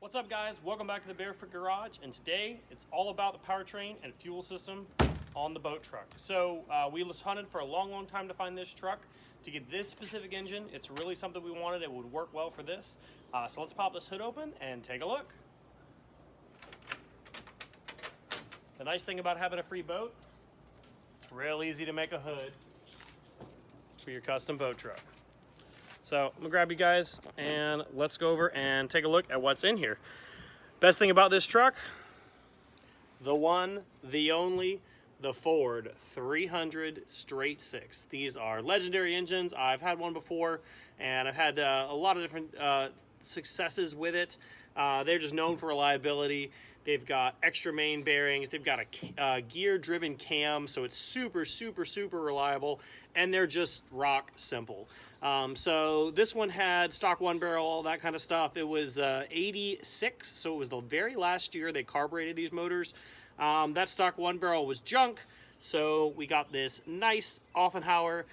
What's up, guys? Welcome back to the Barefoot Garage, and today it's all about the powertrain and fuel system on the boat truck. So we hunted for a long time to find this truck to get this specific engine. It's really something we wanted. It would work well for this. So let's pop this hood open and take a look. The nice thing about having a free boat, it's real easy to make a hood for your custom boat truck. So I'm gonna grab you guys and let's go over and take a look at what's in here. Best thing about this truck, the one, the only, the Ford 300 straight six. These are legendary engines. I've had one before and I've had a lot of different successes with it. They're just known for reliability. They've got extra main bearings. They've got a gear-driven cam, so it's super reliable, and they're just rock simple. So this one had stock one barrel, all that kind of stuff. It was 86, so it was the very last year they carbureted these motors. That stock one barrel was junk, so we got this nice Offenhauser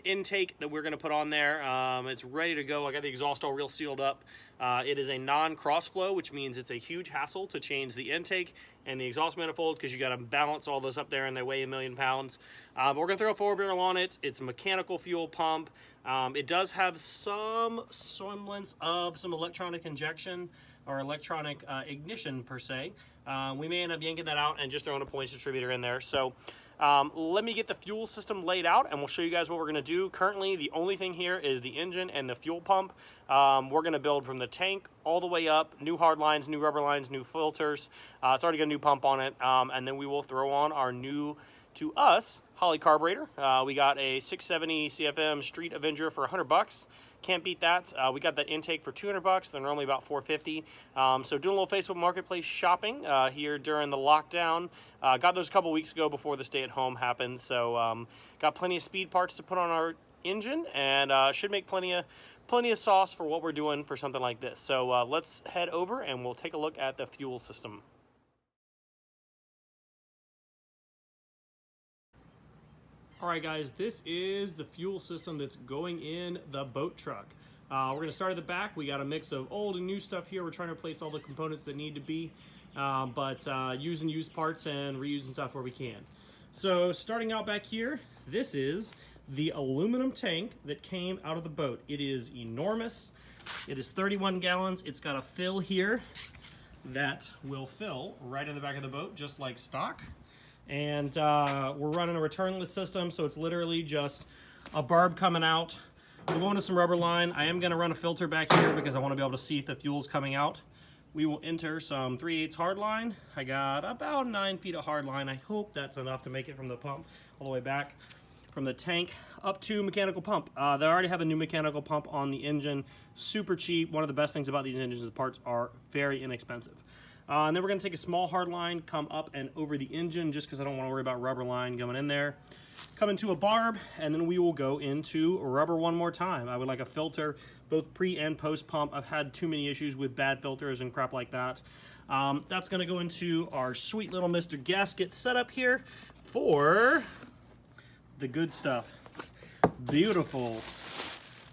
intake that we're going to put on there. It's ready to go. I got the exhaust all real sealed up. It is a non-cross flow, which means it's a huge hassle to change the intake and the exhaust manifold because you got to balance all this up there and they weigh 1,000,000 pounds. But we're going to throw a 4-barrel on it. It's a mechanical fuel pump. It does have some semblance of some electronic injection or electronic ignition per se. We may end up yanking that out and just throwing a points distributor in there. So let me get the fuel system laid out and we'll show you guys what we're going to do. Currently, the only thing here is the engine and the fuel pump. We're going to build from the tank all the way up, new hard lines, new rubber lines, new filters. It's already got a new pump on it. And then we will throw on our new, to us, Holley carburetor. We got a 670 CFM Street Avenger for $100. Can't beat that. We got that intake for $200. They're normally about $450. So doing a little Facebook Marketplace shopping here during the lockdown. Got those a couple weeks ago before the stay-at-home happened. So got plenty of speed parts to put on our engine, and should make plenty of sauce for what we're doing for something like this. So let's head over and we'll take a look at the fuel system. All right, guys, this is the fuel system that's going in the boat truck. We're gonna start at the back. We got a mix of old and new stuff here. We're trying to replace all the components that need to be, but using used parts and reusing stuff where we can. So starting out back here, this is the aluminum tank that came out of the boat. It is enormous. It is 31 gallons. It's got a fill here that will fill right in the back of the boat, just like stock. And we're running a returnless system, so it's literally just a barb coming out. We're going to some rubber line. I am going to run a filter back here because I want to be able to see if the fuel's coming out. We will enter some 3/8 hard line. I got about 9 feet of hard line. I hope that's enough to make it from the pump all the way back from the tank up to mechanical pump. They already have a new mechanical pump on the engine. Super cheap. One of the best things about these engines is the parts are very inexpensive. And then we're going to take a small hard line, come up and over the engine just because I don't want to worry about rubber line going in there. Come into a barb, and then we will go into rubber one more time. I would like a filter, both pre and post pump. I've had too many issues with bad filters and crap like that. That's going to go into our sweet little Mr. Gasket setup here for the good stuff. Beautiful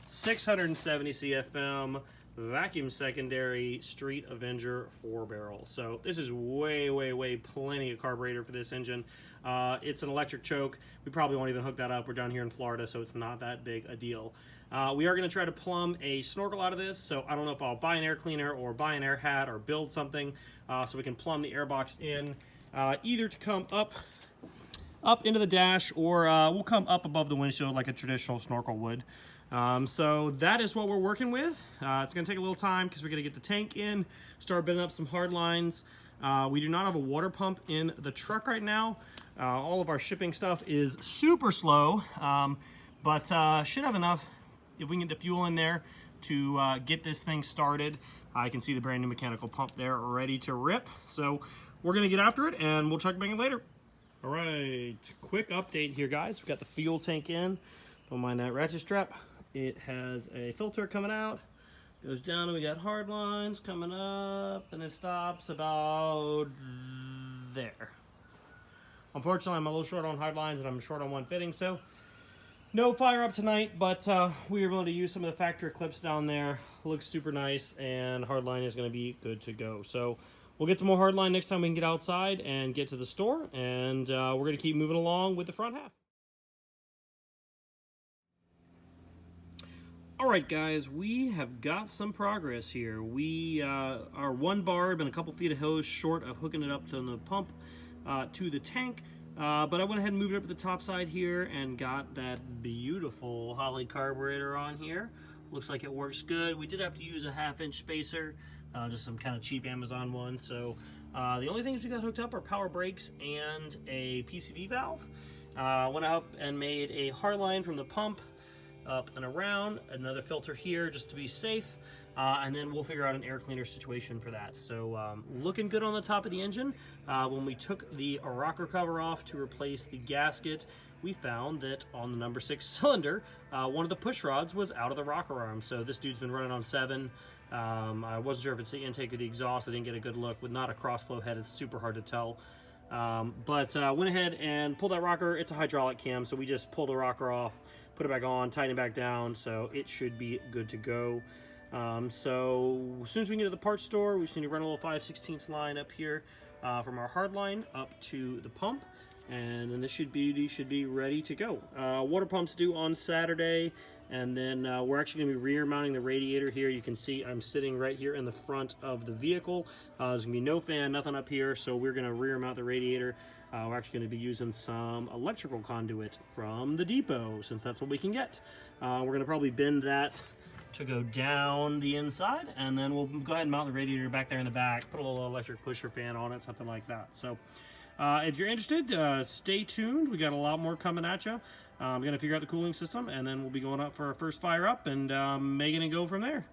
670 CFM vacuum secondary Street Avenger 4-barrel. So this is way plenty of carburetor for this engine. It's an electric choke. We probably won't even hook that up. We're down here in Florida, so it's not that big a deal. We are going to try to plumb a snorkel out of this, so I don't know if I'll buy an air cleaner or buy an air hat or build something so we can plumb the air box in, either to come up into the dash, or we'll come up above the windshield like a traditional snorkel would. So that is what we're working with. It's going to take a little time because we're going to get the tank in, start bending up some hard lines. We do not have a water pump in the truck right now. All of our shipping stuff is super slow, but should have enough if we can get the fuel in there to get this thing started. I can see the brand new mechanical pump there ready to rip. So we're going to get after it and we'll check back in later. All right, quick update here, guys. We've got the fuel tank in. Don't mind that ratchet strap. It has a filter coming out, goes down, and we got hard lines coming up, and it stops about there. Unfortunately, I'm a little short on hard lines, and I'm short on one fitting, so No fire up tonight, but we were able to use some of the factory clips down there. Looks super nice, and hardline is going to be good to go. So we'll get some more hardline next time we can get outside and get to the store, and we're going to keep moving along with the front half. Alright guys, we have got some progress here. We are one barb and a couple feet of hose short of hooking it up to the pump to the tank. But I went ahead and moved it up to the top side here and got that beautiful Holley carburetor on here. Looks like it works good. We did have to use a 1/2-inch spacer, just some kind of cheap Amazon one. So the only things we got hooked up are power brakes and a PCV valve. Went up and made a hardline from the pump up and around, another filter here just to be safe. And then we'll figure out an air cleaner situation for that. So looking good on the top of the engine. When we took the rocker cover off to replace the gasket, we found that on the number 6 cylinder, one of the push rods was out of the rocker arm. So this dude's been running on 7. I wasn't sure if it's the intake or the exhaust. I didn't get a good look. With not a cross flow head, it's super hard to tell. But went ahead and pulled that rocker. It's a hydraulic cam, so we just pulled the rocker off, put it back on, tighten it back down, so it should be good to go. So as soon as we can get to the parts store, we just need to run a little 5/16 line up here from our hard line up to the pump, and then this should be ready to go. Water pump's due on Saturday, and then we're actually going to be rear mounting the radiator here. You can see I'm sitting right here in the front of the vehicle. There's going to be no fan, nothing up here, so we're going to rear mount the radiator. We're actually going to be using some electrical conduit from the depot, since that's what we can get. We're going to probably bend that to go down the inside, and then we'll go ahead and mount the radiator back there in the back, put a little electric pusher fan on it, something like that. So if you're interested, stay tuned. We got a lot more coming at you. I'm going to figure out the cooling system, and then we'll be going up for our first fire up and making it go from there.